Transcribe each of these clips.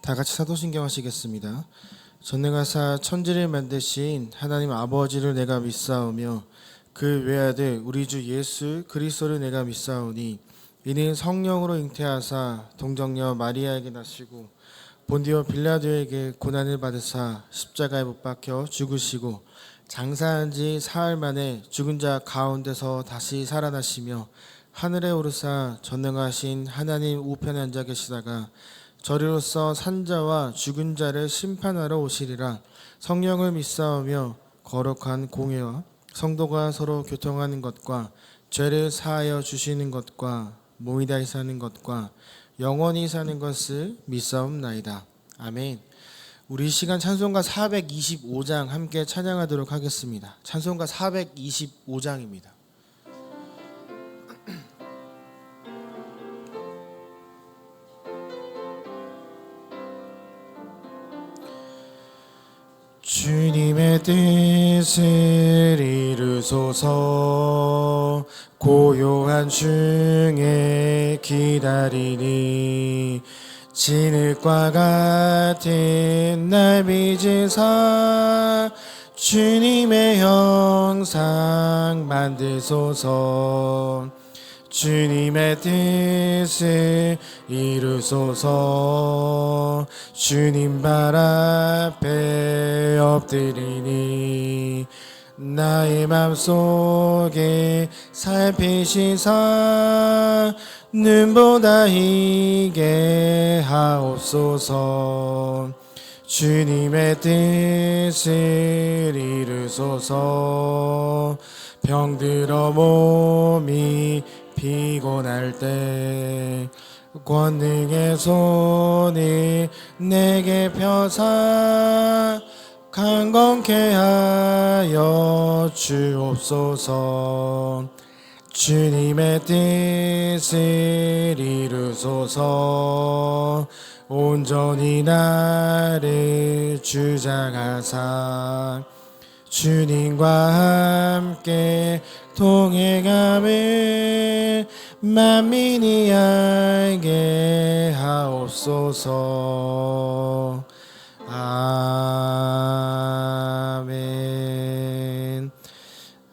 다 같이 사도신경 하시겠습니다. 전능하사 천지를 만드신 하나님 아버지를 내가 믿사오며 그 외아들 우리 주 예수 그리스도를 내가 믿사오니 이는 성령으로 잉태하사 동정녀 마리아에게 나시고 본디오 빌라도에게 고난을 받으사 십자가에 못 박혀 죽으시고 장사한 지 사흘 만에 죽은 자 가운데서 다시 살아나시며 하늘에 오르사 전능하신 하나님 우편에 앉아 계시다가 저리로서 산자와 죽은 자를 심판하러 오시리라. 성령을 믿사오며 거룩한 공회와 성도가 서로 교통하는 것과 죄를 사하여 주시는 것과 몸이 다시 사는 것과 영원히 사는 것을 믿사옵나이다. 아멘. 우리 시간 찬송가 425장 함께 찬양하도록 하겠습니다. 찬송가 425장입니다. 주님의 뜻을 이루소서. 고요한 중에 기다리니 진흙과 같은 날 빚으사 주님의 형상 만드소서. 주님의 뜻을 이루소서. 주님 발 앞에 엎드리니 나의 맘속에 살피시사 눈보다 희게 하옵소서. 주님의 뜻을 이루소서. 병들어 몸이 피곤할 때 권능의 손이 내게 펴사 강건케 하여 주옵소서. 주님의 뜻을 이루소서. 온전히 나를 주장하사 주님과 함께 동행함을 만민이 알게 하옵소서. 아멘.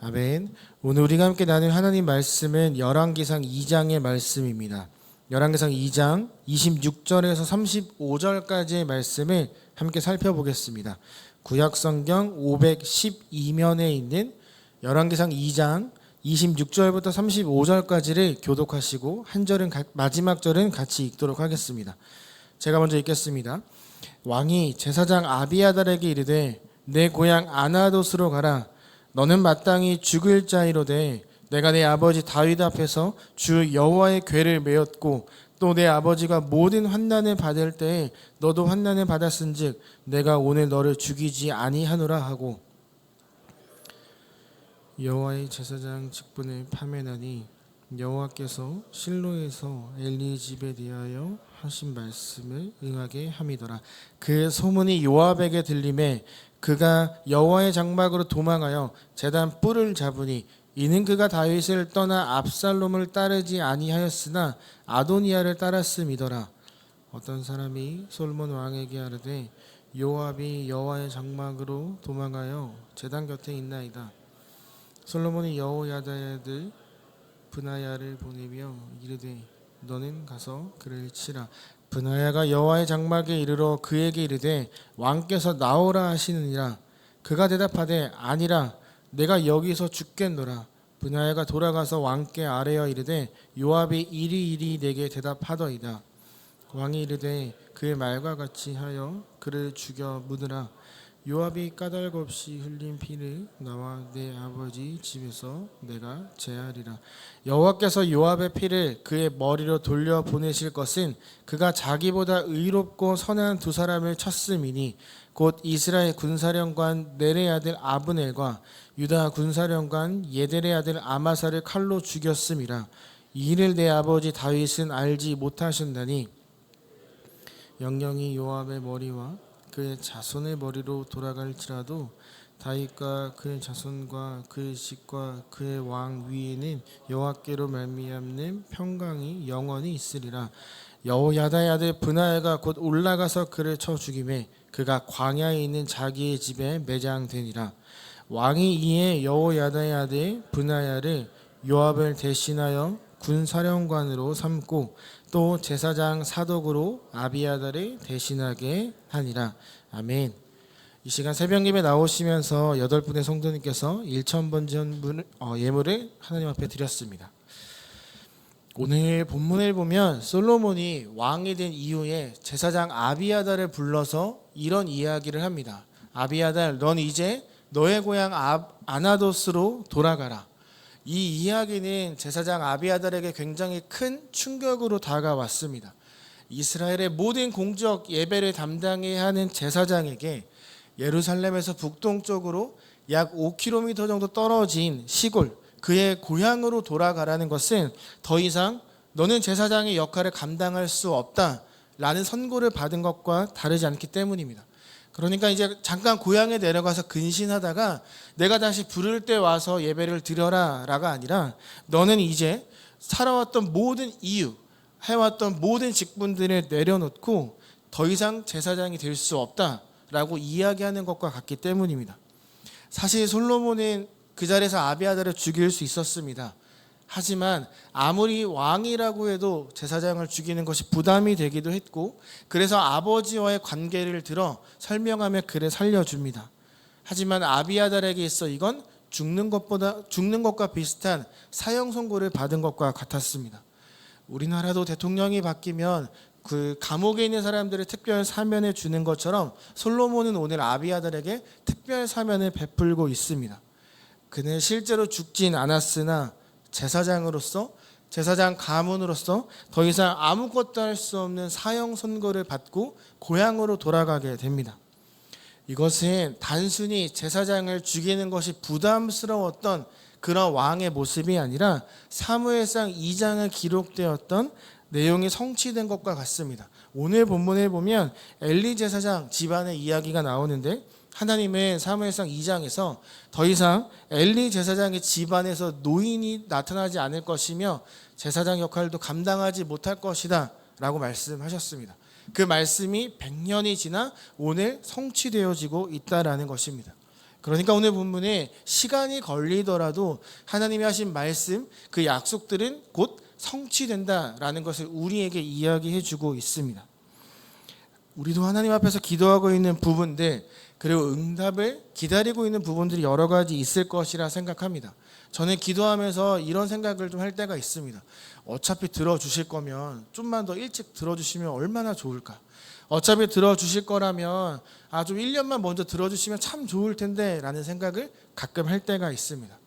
아멘. 오늘 우리가 함께 나눌 하나님 말씀은 열왕기상 2장의 말씀입니다. 열왕기상 2장 26절에서 35절까지의 말씀을 함께 살펴보겠습니다. 구약성경 512면에 있는 열왕기상 2장 26절부터 35절까지를 교독하시고 한 절은 마지막 절은 같이 읽도록 하겠습니다. 제가 먼저 읽겠습니다. 왕이 제사장 아비아달에게 이르되 내 고향 아나돗으로 가라. 너는 마땅히 죽을 자이로되 내가 내 아버지 다윗 앞에서 주 여호와의 궤를 메었고 또 내 아버지가 모든 환난을 받을 때에 너도 환난을 받았은즉 내가 오늘 너를 죽이지 아니하노라 하고 여호와의 제사장 직분을 파면하니 여호와께서 실로에서 엘리 집에 대하여 하신 말씀을 응하게 함이더라. 그 소문이 요압에게 들림에 그가 여호와의 장막으로 도망하여 제단 뿔을 잡으니 이는 그가 다윗을 떠나 압살롬을 따르지 아니하였으나 아도니아를 따랐음이더라. 어떤 사람이 솔몬 왕에게 아뢰되 요압이 여호와의 장막으로 도망하여 제단 곁에 있나이다. 솔로몬이 여호야다의 아들 브나야를 보내며 이르되 너는 가서 그를 치라. 브나야가 여호와의 장막에 이르러 그에게 이르되 왕께서 나오라 하시느니라. 그가 대답하되 아니라 내가 여기서 죽겠노라. 브나야가 돌아가서 왕께 아뢰어 이르되 요압이 이리이리 내게 대답하더이다. 왕이 이르되 그의 말과 같이 하여 그를 죽여 묻으라. 요압이 까닭 없이 흘린 피를 나와 내 아버지 집에서 내가 제하리라. 여호와께서 요압의 피를 그의 머리로 돌려 보내실 것은 그가 자기보다 의롭고 선한 두 사람을 쳤음이니 곧 이스라엘 군사령관 넬의 아들 아브넬과 유다 군사령관 예델의 아들 아마사를 칼로 죽였음이라. 이 일을 내 아버지 다윗은 알지 못하셨나니 영영이 요압의 머리와 그의 자손의 머리로 돌아갈지라도 다윗과 그의 자손과 그의 집과 그의 왕 위에는 여호와께로 말미암는 평강이 영원히 있으리라. 여호야다의 아들 브나야가 곧 올라가서 그를 쳐 죽이매 그가 광야에 있는 자기의 집에 매장되니라. 왕이 이에 여호야다의 아들 브나야를 요압을 대신하여 군사령관으로 삼고 또 제사장 사독으로 아비아달을 대신하게 하니라. 아멘. 이 시간 새벽예배 나오시면서 8분의 성도님께서 1,000번 예물을 하나님 앞에 드렸습니다. 오늘 본문을 보면 솔로몬이 왕이 된 이후에 제사장 아비아달을 불러서 이런 이야기를 합니다. 아비아달, 넌 이제 너의 고향 아나도스로 돌아가라. 이 이야기는 제사장 아비아달에게 굉장히 큰 충격으로 다가왔습니다. 이스라엘의 모든 공적 예배를 담당해야 하는 제사장에게 예루살렘에서 북동쪽으로 약 5km 정도 떨어진 시골, 그의 고향으로 돌아가라는 것은 더 이상 너는 제사장의 역할을 감당할 수 없다라는 선고를 받은 것과 다르지 않기 때문입니다. 그러니까 이제 잠깐 고향에 내려가서 근신하다가 내가 다시 부를 때 와서 예배를 드려라라가 아니라 너는 이제 살아왔던 모든 이유, 해왔던 모든 직분들을 내려놓고 더 이상 제사장이 될 수 없다라고 이야기하는 것과 같기 때문입니다. 사실 솔로몬은 그 자리에서 아비아달을 죽일 수 있었습니다. 하지만 아무리 왕이라고 해도 제사장을 죽이는 것이 부담이 되기도 했고, 그래서 아버지와의 관계를 들어 설명하며 그를 살려줍니다. 하지만 아비아달에게 있어 이건 죽는 것과 비슷한 사형 선고를 받은 것과 같았습니다. 우리나라도 대통령이 바뀌면 그 감옥에 있는 사람들을 특별 사면을 주는 것처럼 솔로몬은 오늘 아비아달에게 특별 사면을 베풀고 있습니다. 그는 실제로 죽진 않았으나 제사장으로서, 제사장 가문으로서 더 이상 아무것도 할 수 없는 사형 선고를 받고 고향으로 돌아가게 됩니다. 이것은 단순히 제사장을 죽이는 것이 부담스러웠던 그런 왕의 모습이 아니라 사무엘상 2장에 기록되었던 내용이 성취된 것과 같습니다. 오늘 본문에 보면 엘리 제사장 집안의 이야기가 나오는데, 하나님은 사무엘상 2장에서 더 이상 엘리 제사장의 집안에서 노인이 나타나지 않을 것이며 제사장 역할도 감당하지 못할 것이다 라고 말씀하셨습니다. 그 말씀이 100년이 지나 오늘 성취되어지고 있다라는 것입니다. 그러니까 오늘 본문에 시간이 걸리더라도 하나님이 하신 말씀, 그 약속들은 곧 성취된다라는 것을 우리에게 이야기해 주고 있습니다. 우리도 하나님 앞에서 기도하고 있는 부분들, 그리고 응답을 기다리고 있는 부분들이 여러 가지 있을 것이라 생각합니다. 저는 기도하면서 이런 생각을 좀 할 때가 있습니다. 어차피 들어주실 거면 좀만 더 일찍 들어주시면 얼마나 좋을까. 어차피 들어주실 거라면 좀 1년만 먼저 들어주시면 참 좋을 텐데 라는 생각을 가끔 할 때가 있습니다.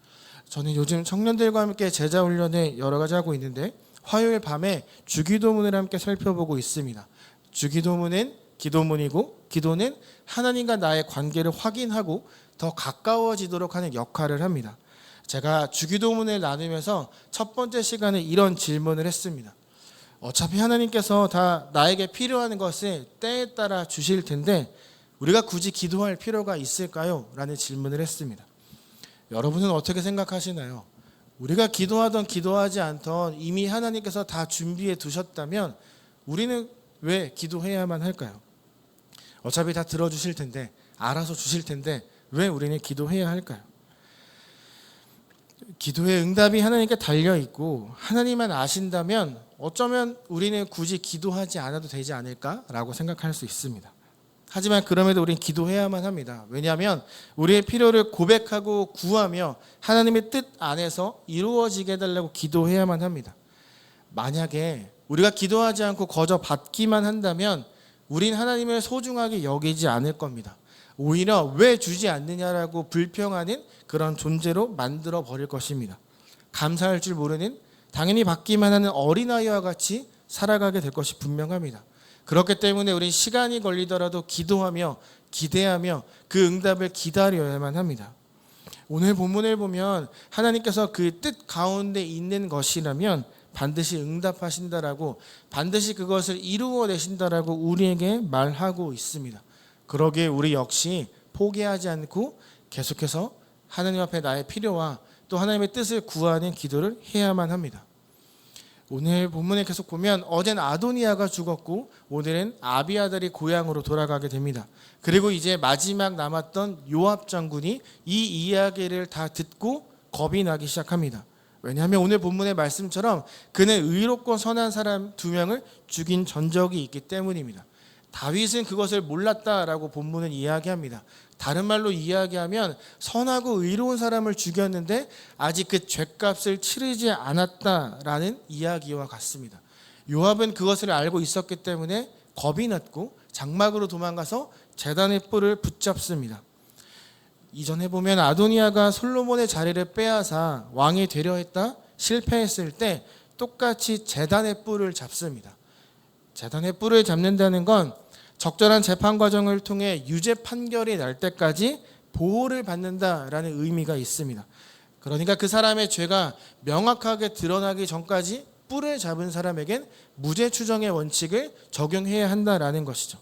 저는 요즘 청년들과 함께 제자 훈련을 여러 가지 하고 있는데, 화요일 밤에 주기도문을 함께 살펴보고 있습니다. 주기도문은 기도문이고, 기도는 하나님과 나의 관계를 확인하고 더 가까워지도록 하는 역할을 합니다. 제가 주기도문을 나누면서 첫 번째 시간에 이런 질문을 했습니다. 어차피 하나님께서 다 나에게 필요한 것을 때에 따라 주실 텐데 우리가 굳이 기도할 필요가 있을까요? 라는 질문을 했습니다. 여러분은 어떻게 생각하시나요? 우리가 기도하던 기도하지 않던 이미 하나님께서 다 준비해 두셨다면 우리는 왜 기도해야만 할까요? 어차피 다 들어주실 텐데, 알아서 주실 텐데 왜 우리는 기도해야 할까요? 기도의 응답이 하나님께 달려있고 하나님만 아신다면 어쩌면 우리는 굳이 기도하지 않아도 되지 않을까라고 생각할 수 있습니다. 하지만 그럼에도 우리는 기도해야만 합니다. 왜냐하면 우리의 필요를 고백하고 구하며 하나님의 뜻 안에서 이루어지게 해달라고 기도해야만 합니다. 만약에 우리가 기도하지 않고 거저 받기만 한다면 우린 하나님을 소중하게 여기지 않을 겁니다. 오히려 왜 주지 않느냐라고 불평하는 그런 존재로 만들어 버릴 것입니다. 감사할 줄 모르는, 당연히 받기만 하는 어린아이와 같이 살아가게 될 것이 분명합니다. 그렇기 때문에 우린 시간이 걸리더라도 기도하며 기대하며 그 응답을 기다려야만 합니다. 오늘 본문을 보면 하나님께서 그 뜻 가운데 있는 것이라면 반드시 응답하신다라고, 반드시 그것을 이루어내신다라고 우리에게 말하고 있습니다. 그러기에 우리 역시 포기하지 않고 계속해서 하나님 앞에 나의 필요와 또 하나님의 뜻을 구하는 기도를 해야만 합니다. 오늘 본문에 계속 보면 어젠 아도니아가 죽었고 오늘은 아비아달이 고향으로 돌아가게 됩니다. 그리고 이제 마지막 남았던 요압 장군이 이 이야기를 다 듣고 겁이 나기 시작합니다. 왜냐하면 오늘 본문의 말씀처럼 그는 의롭고 선한 사람 2명을 죽인 전적이 있기 때문입니다. 다윗은 그것을 몰랐다라고 본문은 이야기합니다. 다른 말로 이야기하면 선하고 의로운 사람을 죽였는데 아직 그 죄값을 치르지 않았다라는 이야기와 같습니다. 요압은 그것을 알고 있었기 때문에 겁이 났고 장막으로 도망가서 제단의 뿔을 붙잡습니다. 이전에 보면 아도니아가 솔로몬의 자리를 빼앗아 왕이 되려 했다 실패했을 때 똑같이 제단의 뿔을 잡습니다. 제단의 뿔을 잡는다는 건 적절한 재판 과정을 통해 유죄 판결이 날 때까지 보호를 받는다라는 의미가 있습니다. 그러니까 그 사람의 죄가 명확하게 드러나기 전까지 뿔을 잡은 사람에겐 무죄 추정의 원칙을 적용해야 한다라는 것이죠.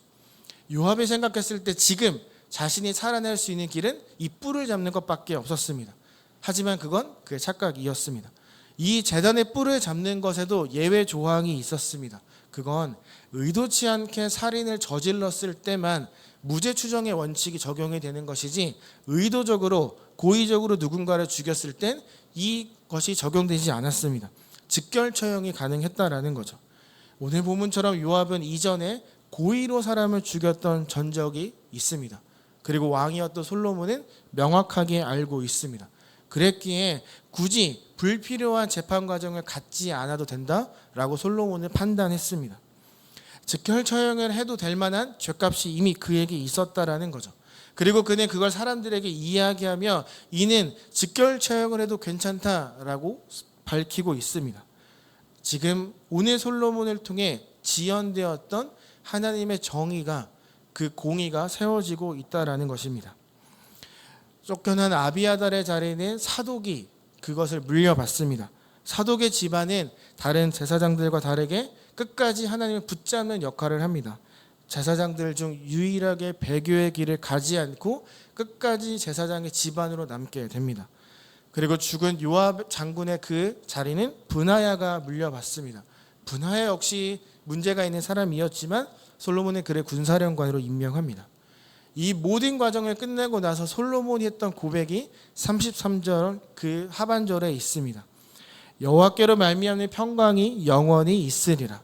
요압이 생각했을 때 지금 자신이 살아날 수 있는 길은 이 뿔을 잡는 것밖에 없었습니다. 하지만 그건 그의 착각이었습니다. 이 제단의 뿔을 잡는 것에도 예외 조항이 있었습니다. 그건 의도치 않게 살인을 저질렀을 때만 무죄 추정의 원칙이 적용이 되는 것이지 의도적으로 고의적으로 누군가를 죽였을 땐 이것이 적용되지 않았습니다. 즉결 처형이 가능했다라는 거죠. 오늘 본문처럼 요압은 이전에 고의로 사람을 죽였던 전적이 있습니다. 그리고 왕이었던 솔로몬은 명확하게 알고 있습니다. 그랬기에 굳이 불필요한 재판 과정을 갖지 않아도 된다라고 솔로몬은 판단했습니다. 즉결 처형을 해도 될 만한 죄값이 이미 그에게 있었다라는 거죠. 그리고 그는 그걸 사람들에게 이야기하며 이는 즉결 처형을 해도 괜찮다라고 밝히고 있습니다. 지금 오늘 솔로몬을 통해 지연되었던 하나님의 정의가 그 공의가 세워지고 있다라는 것입니다. 쫓겨난 아비아달의 자리는 사독이 그것을 물려받습니다. 사독의 집안은 다른 제사장들과 다르게 끝까지 하나님을 붙잡는 역할을 합니다. 제사장들 중 유일하게 배교의 길을 가지 않고 끝까지 제사장의 집안으로 남게 됩니다. 그리고 죽은 요압 장군의 그 자리는 브나야가 물려받습니다. 브나야 역시 문제가 있는 사람이었지만 솔로몬은 그를 군사령관으로 임명합니다. 이 모든 과정을 끝내고 나서 솔로몬이 했던 고백이 33절 그 하반절에 있습니다. 여호와께로 말미암는 평강이 영원히 있으리라.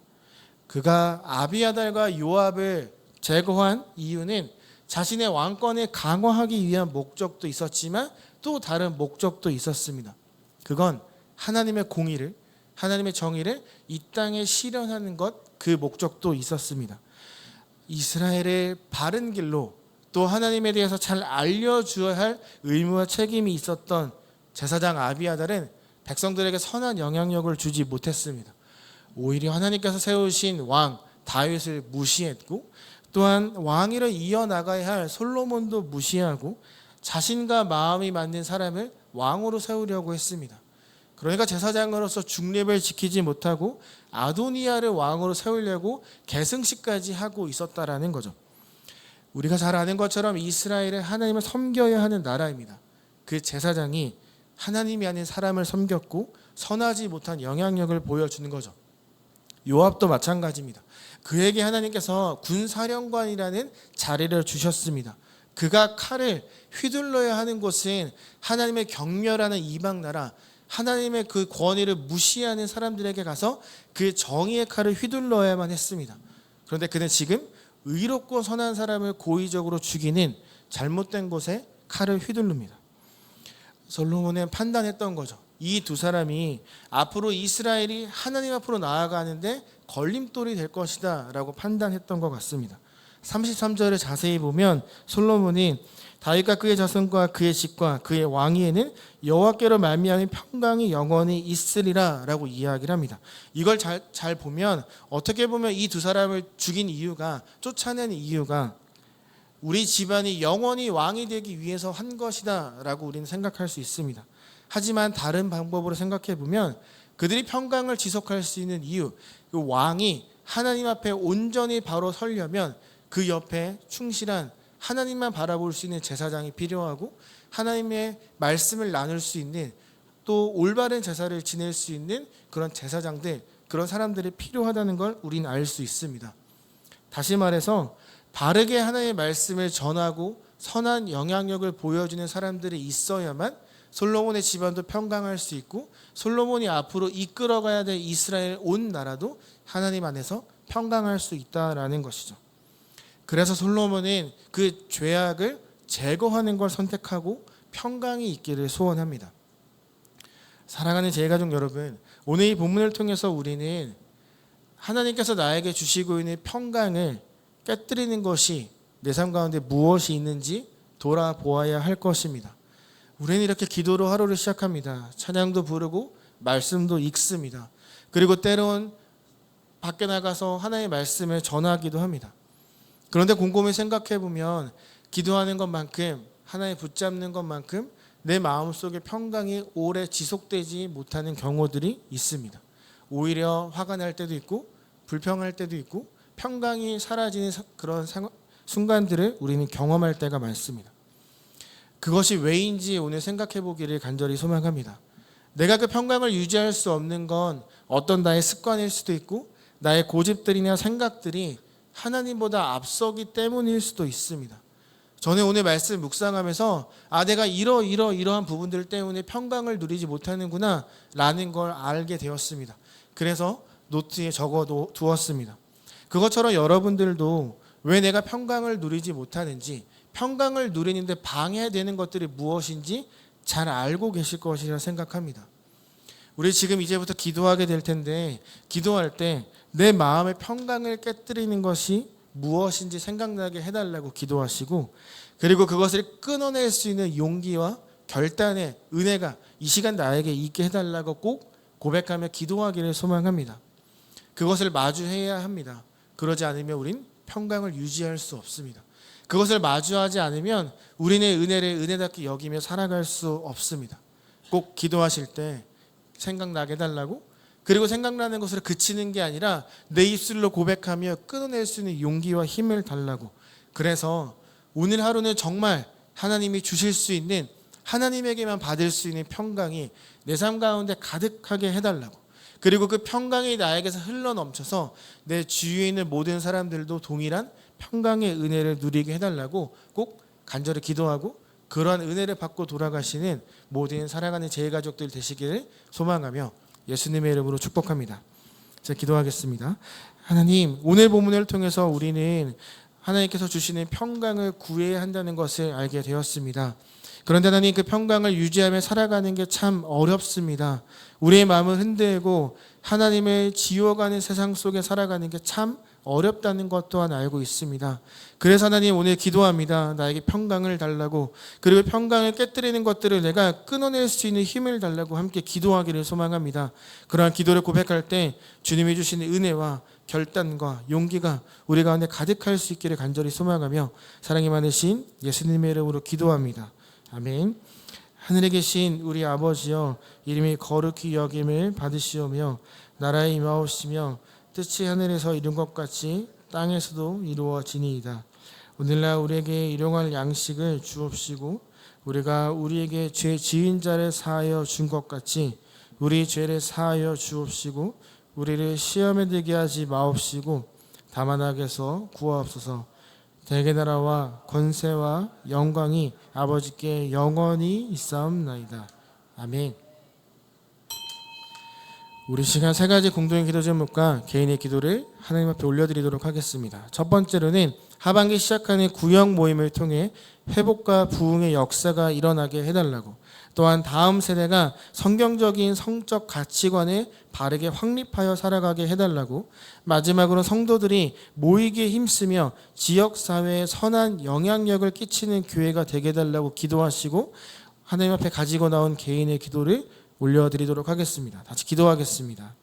그가 아비아달과 요압을 제거한 이유는 자신의 왕권을 강화하기 위한 목적도 있었지만 또 다른 목적도 있었습니다. 그건 하나님의 공의를, 하나님의 정의를 이 땅에 실현하는 것, 그 목적도 있었습니다. 이스라엘의 바른 길로 또 하나님에 대해서 잘 알려주어야 할 의무와 책임이 있었던 제사장 아비아달은 백성들에게 선한 영향력을 주지 못했습니다. 오히려 하나님께서 세우신 왕 다윗을 무시했고 또한 왕위를 이어나가야 할 솔로몬도 무시하고 자신과 마음이 맞는 사람을 왕으로 세우려고 했습니다. 그러니까 제사장으로서 중립을 지키지 못하고 아도니아를 왕으로 세우려고 계승식까지 하고 있었다라는 거죠. 우리가 잘 아는 것처럼 이스라엘은 하나님을 섬겨야 하는 나라입니다. 그 제사장이 하나님이 아닌 사람을 섬겼고 선하지 못한 영향력을 보여주는 거죠. 요압도 마찬가지입니다. 그에게 하나님께서 군사령관이라는 자리를 주셨습니다. 그가 칼을 휘둘러야 하는 곳은 하나님의 경멸하는 이방 나라, 하나님의 그 권위를 무시하는 사람들에게 가서 그 정의의 칼을 휘둘러야만 했습니다. 그런데 그는 지금 의롭고 선한 사람을 고의적으로 죽이는 잘못된 곳에 칼을 휘두릅니다. 솔로몬은 판단했던 거죠. 이 두 사람이 앞으로 이스라엘이 하나님 앞으로 나아가는데 걸림돌이 될 것이다 라고 판단했던 것 같습니다. 33절을 자세히 보면 솔로몬이 다윗과 그의 자손과 그의 집과 그의 왕위에는 여호와께로 말미암은 평강이 영원히 있으리라 라고 이야기를 합니다. 이걸 잘 보면 어떻게 보면 이 두 사람을 죽인 이유가, 쫓아낸 이유가 우리 집안이 영원히 왕이 되기 위해서 한 것이다 라고 우리는 생각할 수 있습니다. 하지만 다른 방법으로 생각해 보면 그들이 평강을 지속할 수 있는 이유, 그 왕이 하나님 앞에 온전히 바로 서려면 그 옆에 충실한 하나님만 바라볼 수 있는 제사장이 필요하고 하나님의 말씀을 나눌 수 있는 또 올바른 제사를 지낼 수 있는 그런 제사장들, 그런 사람들이 필요하다는 걸 우리는 알 수 있습니다. 다시 말해서 바르게 하나님의 말씀을 전하고 선한 영향력을 보여주는 사람들이 있어야만 솔로몬의 집안도 평강할 수 있고 솔로몬이 앞으로 이끌어가야 될 이스라엘 온 나라도 하나님 안에서 평강할 수 있다라는 것이죠. 그래서 솔로몬은 그 죄악을 제거하는 걸 선택하고 평강이 있기를 소원합니다. 사랑하는 제가족 여러분, 오늘 이 본문을 통해서 우리는 하나님께서 나에게 주시고 있는 평강을 깨뜨리는 것이 내 삶 가운데 무엇이 있는지 돌아보아야 할 것입니다. 우리는 이렇게 기도로 하루를 시작합니다. 찬양도 부르고 말씀도 읽습니다. 그리고 때론 밖에 나가서 하나님의 말씀을 전하기도 합니다. 그런데 곰곰이 생각해 보면 기도하는 것만큼 하나님 붙잡는 것만큼 내 마음속에 평강이 오래 지속되지 못하는 경우들이 있습니다. 오히려 화가 날 때도 있고 불평할 때도 있고 평강이 사라지는 그런 순간들을 우리는 경험할 때가 많습니다. 그것이 왜인지 오늘 생각해 보기를 간절히 소망합니다. 내가 그 평강을 유지할 수 없는 건 어떤 나의 습관일 수도 있고 나의 고집들이나 생각들이 하나님보다 앞서기 때문일 수도 있습니다. 저는 오늘 말씀 묵상하면서 내가 이러한 부분들 때문에 평강을 누리지 못하는구나 라는 걸 알게 되었습니다. 그래서 노트에 적어 두었습니다. 그것처럼 여러분들도 왜 내가 평강을 누리지 못하는지, 평강을 누리는데 방해되는 것들이 무엇인지 잘 알고 계실 것이라 생각합니다. 우리 지금 이제부터 기도하게 될 텐데 기도할 때 내 마음의 평강을 깨뜨리는 것이 무엇인지 생각나게 해달라고 기도하시고, 그리고 그것을 끊어낼 수 있는 용기와 결단의 은혜가 이 시간 나에게 있게 해달라고 꼭 고백하며 기도하기를 소망합니다. 그것을 마주해야 합니다. 그러지 않으면 우린 평강을 유지할 수 없습니다. 그것을 마주하지 않으면 우리는 은혜를 은혜답게 여기며 살아갈 수 없습니다. 꼭 기도하실 때 생각나게 해달라고, 그리고 생각나는 것으로 그치는 게 아니라 내 입술로 고백하며 끊어낼 수 있는 용기와 힘을 달라고. 그래서 오늘 하루는 정말 하나님이 주실 수 있는, 하나님에게만 받을 수 있는 평강이 내 삶 가운데 가득하게 해달라고, 그리고 그 평강이 나에게서 흘러넘쳐서 내 주위에 있는 모든 사람들도 동일한 평강의 은혜를 누리게 해달라고 꼭 간절히 기도하고, 그러한 은혜를 받고 돌아가시는 모든 사랑하는 제가족들 되시기를 소망하며 예수님의 이름으로 축복합니다. 제가 기도하겠습니다. 하나님, 오늘 본문을 통해서 우리는 하나님께서 주시는 평강을 구해야 한다는 것을 알게 되었습니다. 그런데 하나님, 그 평강을 유지하며 살아가는 게 참 어렵습니다. 우리의 마음을 흔들고 하나님을 지워가는 세상 속에 살아가는 게 참 어렵다는 것 또한 알고 있습니다. 그래서 하나님, 오늘 기도합니다. 나에게 평강을 달라고, 그리고 평강을 깨뜨리는 것들을 내가 끊어낼 수 있는 힘을 달라고 함께 기도하기를 소망합니다. 그러한 기도를 고백할 때 주님이 주시는 은혜와 결단과 용기가 우리 가운데 가득할 수 있기를 간절히 소망하며 사랑이 많으신 예수님의 이름으로 기도합니다. 아멘. 하늘에 계신 우리 아버지여, 이름이 거룩히 여김을 받으시오며 나라에 임하옵시며 뜻이 하늘에서 이룬 것 같이 땅에서도 이루어지니이다. 오늘날 우리에게 일용할 양식을 주옵시고 우리가 우리에게 죄 지은 자를 사하여 준 것 같이 우리 죄를 사하여 주옵시고 우리를 시험에 들게 하지 마옵시고 다만 악에서 구하옵소서. 대개 나라와 권세와 영광이 아버지께 영원히 있사옵나이다. 아멘. 우리 시간 세 가지 공동의 기도 제목과 개인의 기도를 하나님 앞에 올려드리도록 하겠습니다. 첫 번째로는 하반기 시작하는 구역 모임을 통해 회복과 부흥의 역사가 일어나게 해달라고, 또한 다음 세대가 성경적인 성적 가치관에 바르게 확립하여 살아가게 해달라고, 마지막으로 성도들이 모이기에 힘쓰며 지역사회에 선한 영향력을 끼치는 교회가 되게 해달라고 기도하시고 하나님 앞에 가지고 나온 개인의 기도를 올려드리도록 하겠습니다. 같이 기도하겠습니다.